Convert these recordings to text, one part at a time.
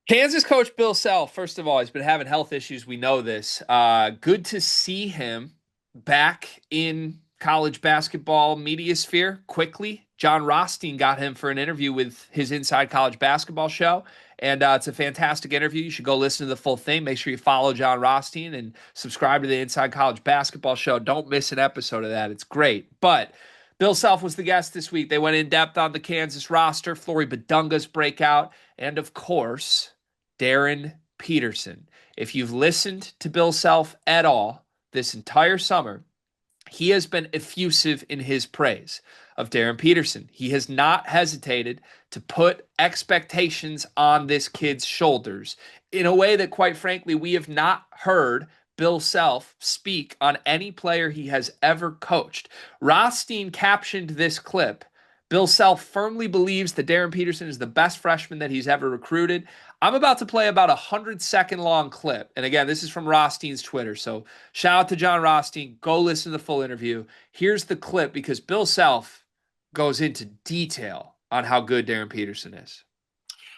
Kansas coach Bill Self, first of all, he's been having health issues. We know this. Good to see him back in college basketball media sphere quickly. John Rothstein got him for an interview with his Inside College Basketball show. And it's a fantastic interview. You should go listen to the full thing. Make sure you follow John Rothstein and subscribe to the Inside College Basketball show. Don't miss an episode of that. It's great. But Bill Self was the guest this week. They went in depth on the Kansas roster, Flory Badunga's breakout, and of course, Darryn Peterson. If you've listened to Bill Self at all this entire summer, he has been effusive in his praise of Darryn Peterson. He has not hesitated to put expectations on this kid's shoulders in a way that, quite frankly, we have not heard Bill Self speak on any player he has ever coached. Rothstein captioned this clip. Bill Self firmly believes that Darryn Peterson is the best freshman that he's ever recruited. I'm about to play about a 100-second long clip. And again, this is from Rothstein's Twitter. So shout out to John Rothstein. Go listen to the full interview. Here's the clip because Bill Self goes into detail on how good Darryn Peterson is.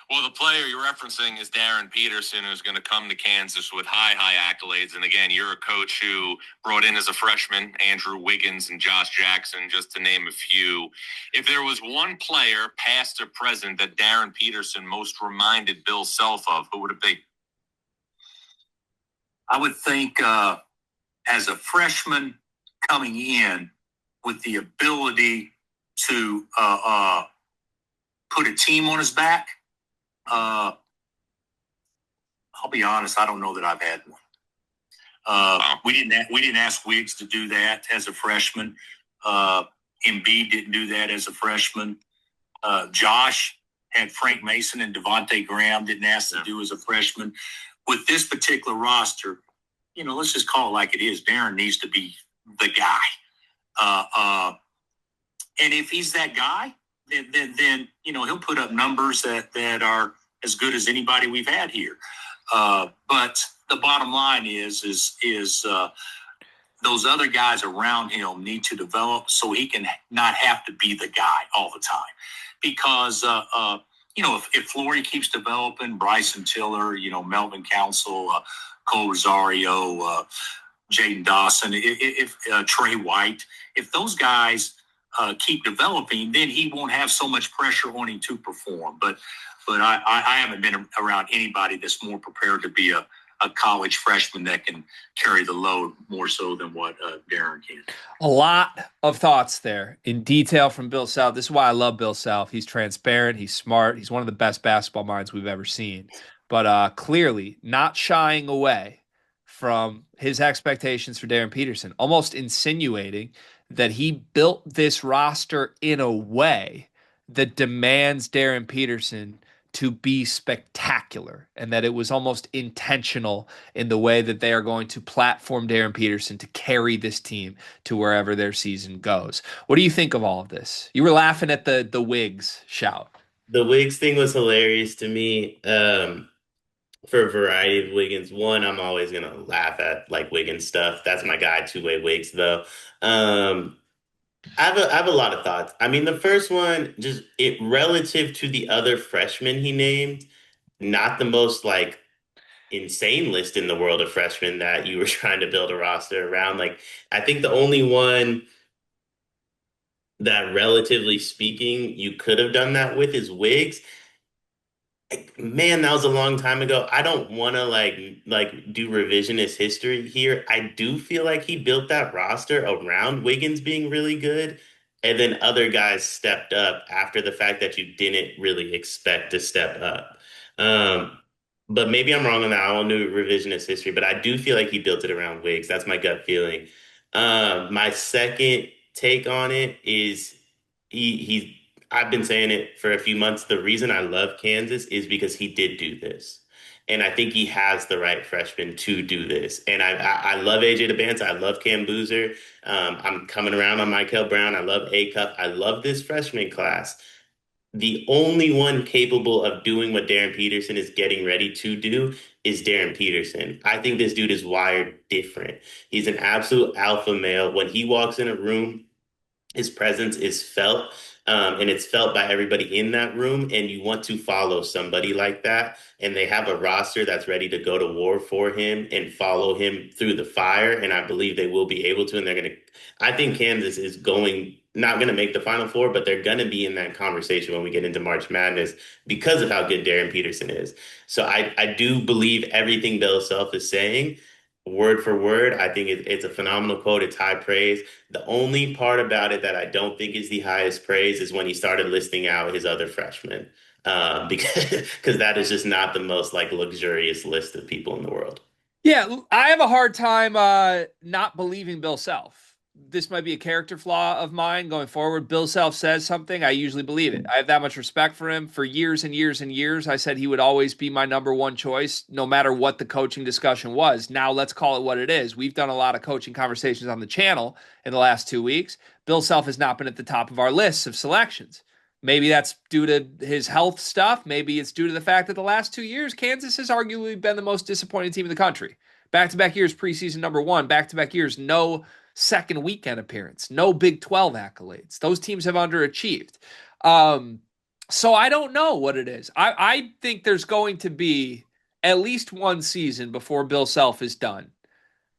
Well, the player you're referencing is Darryn Peterson, who's going to come to Kansas with high accolades. And again, you're a coach who brought in as a freshman Andrew Wiggins and Josh Jackson, just to name a few. If there was one player, past or present, that Darryn Peterson most reminded Bill Self of, who would it be? I would think as a freshman coming in with the ability to put a team on his back. I'll be honest. I don't know that I've had one. We didn't ask Wiggs to do that as a freshman. Embiid didn't do that as a freshman. Josh had Frank Mason and Devontae Graham didn't ask to do as a freshman. With this particular roster, let's just call it like it is. Darryn needs to be the guy. And if he's that guy, then he'll put up numbers that are as good as anybody we've had here. But the bottom line is those other guys around him need to develop so he can not have to be the guy all the time. Because if Flory keeps developing, Bryson Tiller, Melvin Council, Cole Rosario, Jaden Dawson, if Trey White, if those guys keep developing, then he won't have so much pressure on him to perform. But I haven't been around anybody that's more prepared to be a college freshman that can carry the load more so than what Darryn can. A lot of thoughts there in detail from Bill Self. This is why I love Bill Self. He's transparent. He's smart. He's one of the best basketball minds we've ever seen. But clearly not shying away from his expectations for Darryn Peterson, almost insinuating that he built this roster in a way that demands Darryn Peterson to be spectacular and that it was almost intentional in the way that they are going to platform Darryn Peterson to carry this team to wherever their season goes. What do you think of all of this? You were laughing at the Wiggs shout. The Wiggs thing was hilarious to me for a variety of Wiggins. One, I'm always going to laugh at like Wiggins stuff. That's my guy, two-way Wiggs, though. I have a lot of thoughts. I mean, the first one, just it relative to the other freshmen he named, not the most like insane list in the world of freshmen that you were trying to build a roster around. Like, I think the only one that, relatively speaking, you could have done that with is Wiggs. Man, that was a long time ago. I don't want to like do revisionist history here. I do feel like he built that roster around Wiggins being really good, and then other guys stepped up after the fact that you didn't really expect to step up. Um, but maybe I'm wrong on that. I don't do revisionist history, but I do feel like he built it around Wiggs. That's my gut feeling. My second take on it is he's I've been saying it for a few months. The reason I love Kansas is because he did do this. And I think he has the right freshman to do this. And I love AJ DeBance. I love Cam Boozer. I'm coming around on Michael Brown. I love A Cup. I love this freshman class. The only one capable of doing what Darryn Peterson is getting ready to do is Darryn Peterson. I think this dude is wired different. He's an absolute alpha male. When he walks in a room, his presence is felt. And it's felt by everybody in that room. And you want to follow somebody like that. And they have a roster that's ready to go to war for him and follow him through the fire. And I believe they will be able to. And they're going to, I think Kansas is not going to make the Final Four, but they're going to be in that conversation when we get into March Madness because of how good Darren Peterson is. So I do believe everything Bill Self is saying, word for word. I think it's a phenomenal quote. It's high praise. The only part about it that I don't think is the highest praise is when he started listing out his other freshmen, because that is just not the most like luxurious list of people in the world. Yeah, I have a hard time not believing Bill Self. This might be a character flaw of mine going forward. Bill Self says something, I usually believe it. I have that much respect for him. For years and years and years, I said he would always be my number one choice, no matter what the coaching discussion was. Now let's call it what it is. We've done a lot of coaching conversations on the channel in the last 2 weeks. Bill Self has not been at the top of our lists of selections. Maybe that's due to his health stuff. Maybe it's due to the fact that the last 2 years, Kansas has arguably been the most disappointing team in the country. Back to back years, preseason number one, back to back years, no second weekend appearance, no Big 12 accolades. Those teams have underachieved. So I don't know what it is. I think there's going to be at least one season before Bill Self is done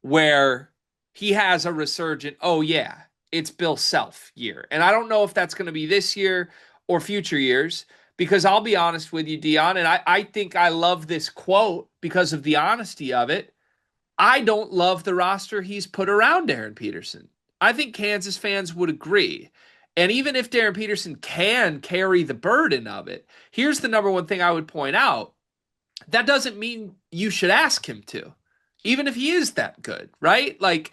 where he has a resurgent, oh, yeah, it's Bill Self year. And I don't know if that's going to be this year or future years, because I'll be honest with you, Dion, and I think I love this quote because of the honesty of it. I don't love the roster he's put around Darryn Peterson. I think Kansas fans would agree. And even if Darryn Peterson can carry the burden of it, here's the number one thing I would point out. That doesn't mean you should ask him to, even if he is that good, right? Like,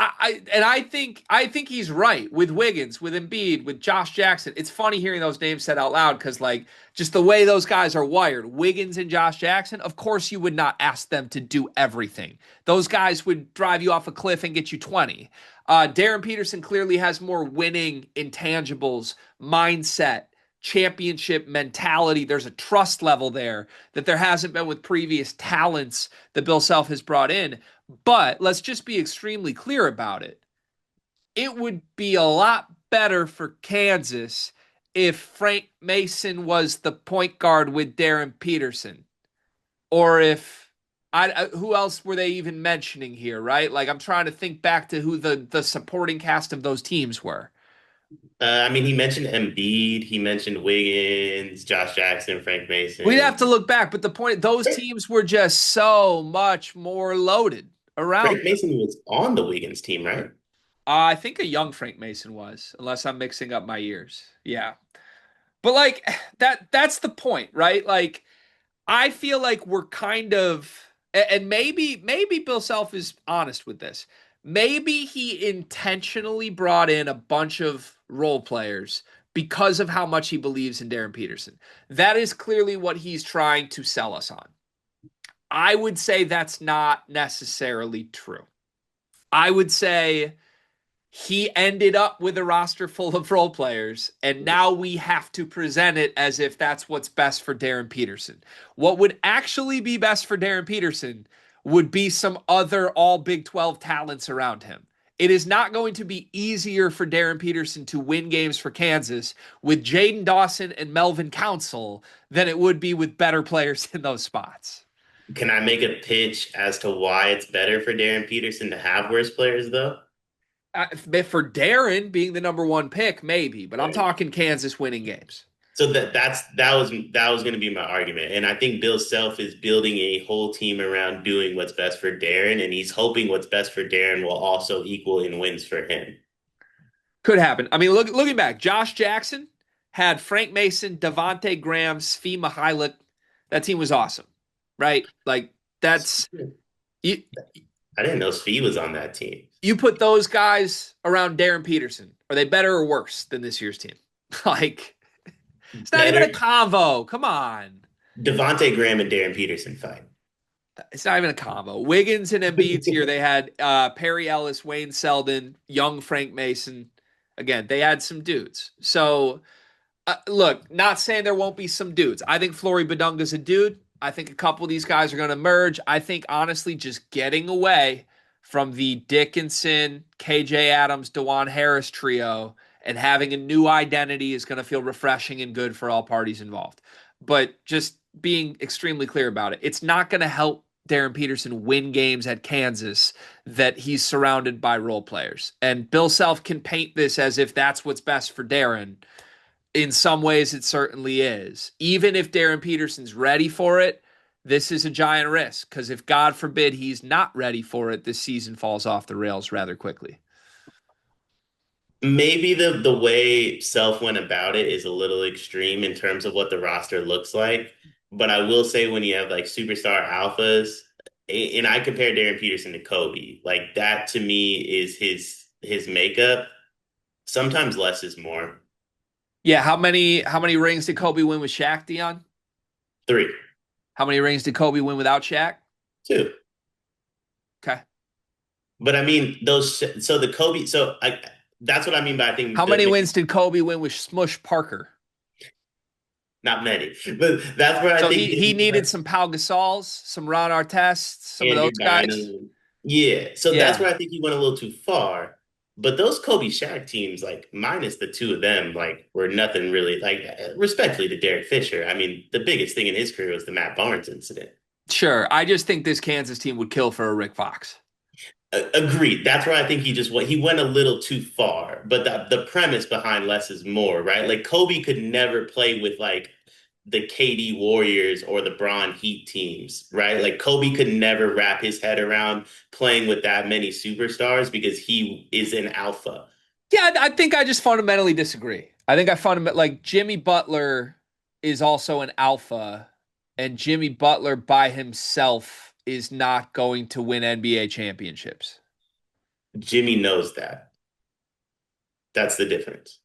I think he's right with Wiggins, with Embiid, with Josh Jackson. It's funny hearing those names said out loud because, like, just the way those guys are wired, Wiggins and Josh Jackson, of course you would not ask them to do everything. Those guys would drive you off a cliff and get you 20. Darryn Peterson clearly has more winning intangibles, mindset, championship mentality. There's a trust level there that there hasn't been with previous talents that Bill Self has brought in. But let's just be extremely clear about it. It would be a lot better for Kansas if Frank Mason was the point guard with Darryn Peterson, or if who else were they even mentioning here, right? Like, I'm trying to think back to who the supporting cast of those teams were. I mean, he mentioned Embiid, he mentioned Wiggins, Josh Jackson, Frank We'd have Mason. to look back, but the point, those teams were just so much more loaded around Frank them. Mason was on the Wiggins team, right? I think a young Frank Mason was, unless I'm mixing up my years. Yeah. But like that's the point, right? Like, I feel like we're kind of, and maybe Bill Self is honest with this. Maybe he intentionally brought in a bunch of role players because of how much he believes in Darryn Peterson. That is clearly what he's trying to sell us on. I would say that's not necessarily true. I would say he ended up with a roster full of role players, and now we have to present it as if that's what's best for Darryn Peterson. What would actually be best for Darryn Peterson would be some other all Big 12 talents around him. It is not going to be easier for Darryn Peterson to win games for Kansas with Jaden Dawson and Melvin Council than it would be with better players in those spots. Can I make a pitch as to why it's better for Darren Peterson to have worse players, though? For Darryn being the number one pick, maybe, but I'm Right. talking Kansas winning games. So that was going to be my argument, and I think Bill Self is building a whole team around doing what's best for Darren, and he's hoping what's best for Darren will also equal in wins for him. Could happen. I mean, looking back, Josh Jackson had Frank Mason, Devontae Graham, Svi Mihailik. That team was awesome, right? Like, that's you. I didn't know Svi was on that team. You put those guys around Darryn Peterson. Are they better or worse than this year's team? Like, it's not even a Better. convo. Come on. Devontae Graham and Darren Peterson fight. It's not even a combo. Wiggins and Embiid's here. They had Perry Ellis, Wayne Selden, young Frank Mason. Again, they had some dudes. So, look, not saying there won't be some dudes. I think Flory Badunga's a dude. I think a couple of these guys are going to merge. I think, honestly, just getting away from the Dickinson, KJ Adams, DeJuan Harris trio and having a new identity is going to feel refreshing and good for all parties involved. But just being extremely clear about it, it's not going to help Darryn Peterson win games at Kansas that he's surrounded by role players. And Bill Self can paint this as if that's what's best for Darryn. In some ways, it certainly is. Even if Darryn Peterson's ready for it, this is a giant risk because if God forbid he's not ready for it, this season falls off the rails rather quickly. Maybe the way Self went about it is a little extreme in terms of what the roster looks like. But I will say when you have like superstar alphas, and I compare Darryn Peterson to Kobe, like that to me is his makeup. Sometimes less is more. Yeah, how many rings did Kobe win with Shaq, Dion? Three, How many rings did Kobe win without Shaq? two. Okay. But I mean those. So the Kobe. So I that's what I mean by I think How many wins did Kobe win with Smush Parker? not many. But that's where I So think he needed some Pau Gasols, some Ron Artests, some of Andrew those guys. Bynum. Yeah. So that's Yeah, where I think he went a little too far. But those Kobe Shaq teams, like minus the two of them, like were nothing really like respectfully to Derek Fisher. I mean, the biggest thing in his career was the Matt Barnes incident. sure. I just think this Kansas team would kill for a Rick Fox. Agreed. That's where I think he went a little too far. But the premise behind less is more, right? Like Kobe could never play with like the KD Warriors or the Bron Heat teams, right? Like Kobe could never wrap his head around playing with that many superstars because he is an alpha. Yeah, I think I just fundamentally disagree. I think I fundamentally like Jimmy Butler is also an alpha, and Jimmy Butler by himself is not going to win NBA championships. Jimmy knows that. That's the difference.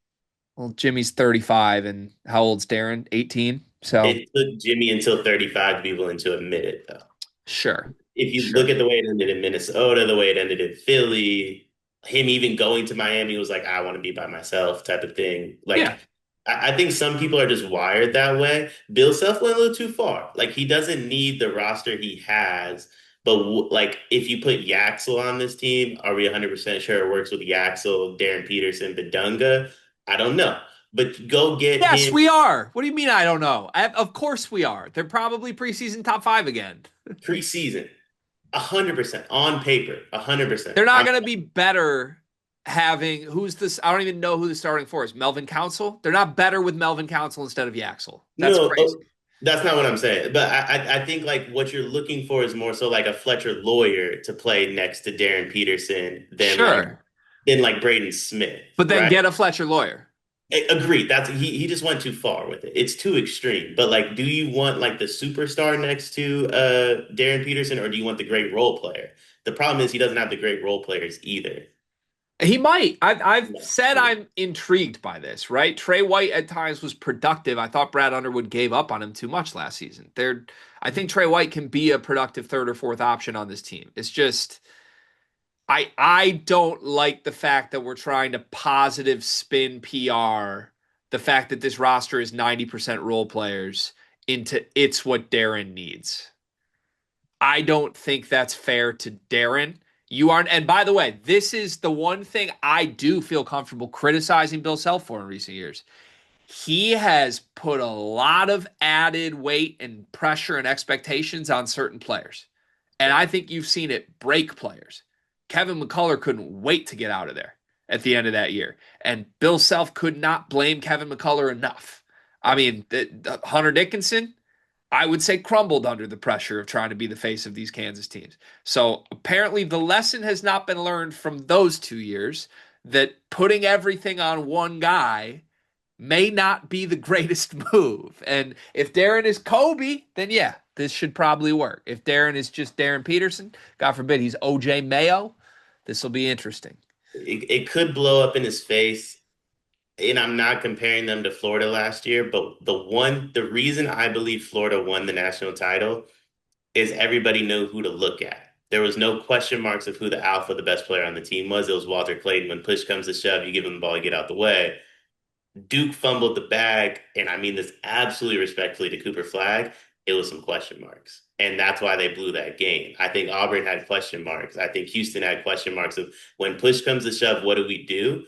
Well, Jimmy's 35, and how old's Darryn? 18. So It took Jimmy until 35 to be willing to admit it, though. sure, If you look sure. at the way it ended in Minnesota, the way it ended in Philly, him even going to Miami was like, I want to be by myself type of thing. Yeah. Like, I think some people are just wired that way. Bill Self went a little too far. Like, he doesn't need the roster he has. But like, if you put Yaxel on this team, are we 100% sure it works with Yaxel, Darryn Peterson, Badunga? I don't know. But go get Yes, him we are. What do you mean? I don't know. Of course we are. They're probably preseason top five again. preseason. 100% on paper. 100%. They're not going to be better having who's this? I don't even know who the starting four is. Melvin Council. They're not better with Melvin Council instead of Yaxel. That's No, crazy. that's not what I'm saying. But I think like what you're looking for is more so like a Fletcher Lawyer to play next to Darryn Peterson Sure, than like Braden Smith, but then right? get a Fletcher Lawyer. Agreed. That's he just went too far with it. It's too extreme. But like, do you want like the superstar next to Darryn Peterson, or do you want the great role player? The problem is he doesn't have the great role players either. He might. I've No. said I'm intrigued by this, right? Trey White at times was productive. I thought Brad Underwood gave up on him too much last season. I think Trey White can be a productive third or fourth option on this team. It's just I don't like the fact that we're trying to positive spin PR the fact that this roster is 90% role players into it's what Darryn needs. I don't think that's fair to Darryn. You aren't, and by the way, this is the one thing I do feel comfortable criticizing Bill Self for in recent years. He has put a lot of added weight and pressure and expectations on certain players. And I think you've seen it break players. Kevin McCullough couldn't wait to get out of there at the end of that year. And Bill Self could not blame Kevin McCullough enough. I mean, Hunter Dickinson, I would say crumbled under the pressure of trying to be the face of these Kansas teams. So apparently the lesson has not been learned from those 2 years that putting everything on one guy may not be the greatest move. And if Darryn is Kobe, then yeah, this should probably work. If Darryn is just Darryn Peterson, God forbid he's OJ Mayo, this will be interesting. It could blow up in his face. And I'm not comparing them to Florida last year, but the reason I believe Florida won the national title is everybody knew who to look at. There was no question marks of who the alpha, the best player on the team was. It was Walter Clayton. When push comes to shove, you give him the ball, you get out the way. Duke fumbled the bag, and I mean this absolutely respectfully to Cooper Flag. It was some question marks. And that's why they blew that game. I think Auburn had question marks. I think Houston had question marks of when push comes to shove, what do we do?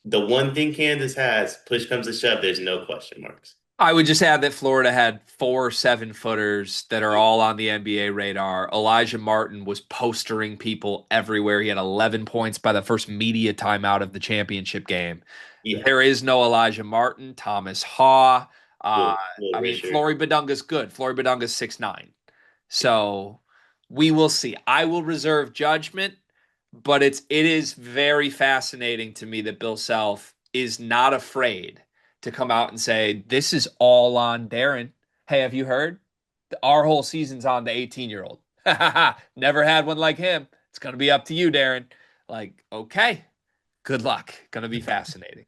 The one thing Kansas has, push comes to shove, there's no question marks. I would just add that Florida had 4 7-footers that are all on the NBA radar. Elijah Martin was postering people everywhere. He had 11 points by the first media timeout of the championship game. Yeah, There is no Elijah Martin, Thomas Haw. Uh, Will I mean, Richard. Flory Badunga's good. Flory Badunga's 6'9". So we will see. I will reserve judgment, but it is very fascinating to me that Bill Self is not afraid to come out and say, this is all on Darryn. Hey, have you heard? Our whole season's on the 18-year-old. Never had one like him. It's going to be up to you, Darryn. Like, okay, good luck. Going to be fascinating.